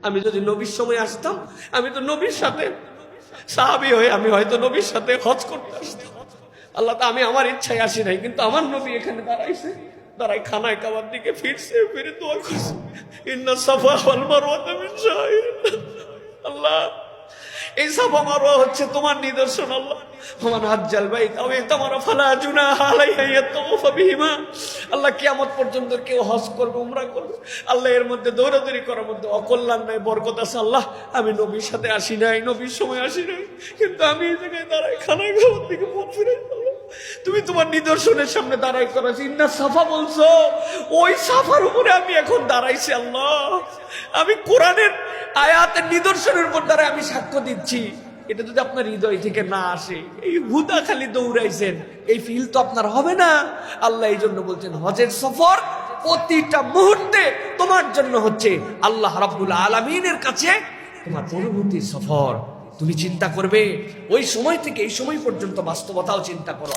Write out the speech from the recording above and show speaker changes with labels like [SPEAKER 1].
[SPEAKER 1] আমি যদি নবীর সময় আসতাম, আমি তো নবীর সাথে সাহাবী হয়ে আমি হয়তো নবীর সাথে হজ করতে আসতাম। আল্লাহ, তো আমি আমার ইচ্ছায় আসি নাই, কিন্তু আমার নবী এখানে দাঁড়াইছে, দাঁড়াই খানায় কাবার দিকে ফিরছে, ফিরে দোয়া করছে, ইন্না সাফা ওয়াল মারওয়াতা মিন শাআইরিল্লাহ। আল্লাহ, এই সাফা মারওয়া হচ্ছে তোমার নিদর্শন। আল্লাহ, ওমান হাজ্জাল বাইতা আও ইতামারা ফালা জুনাহা আলাইহি ইয়াতাওয়াফা বিহিমা। আল্লাহ, কিয়ামত পর্যন্ত কেউ হজ করবে, উমরা করবে, আল্লাহ এর মধ্যে দৌড়াদৌড়ি করার মধ্যে অকল্যাণ নাই, বরকত আছে। আল্লাহ, আমি নবীর সাথে আসি নাই, নবীর সময় আসি নাই, কিন্তু আমি এই জায়গায় দাঁড়াই খানায় খাবার দিকে মুখ ফিরাই। তুমি তোমার নিদর্শনের সামনে দাঁড়াই করেছি, ইন্না সাফা বলছো, ওই সাফার উপরে আমি এখন দাঁড়াইছি। আল্লাহ, আমি কোরআনের আয়াতের নিদর্শনের উপর দাঁড়ায় আমি সাক্ষ্য দিচ্ছি। এটা যদি আপনার হৃদয় থেকে না আসে, এই হুদা খালি দৌড়াইছেন, এই ফিল তো আপনার হবে না। আল্লাহ এই জন্য বলছেন, হজের সফর প্রতিটা মুহূর্তে তোমার জন্য হচ্ছে আল্লাহ রাব্বুল আলামিনের কাছে তোমার অনুভূতির সফর। তুমি চিন্তা করবে ওই সময় থেকে এই সময় পর্যন্ত বাস্তবতাও চিন্তা করো।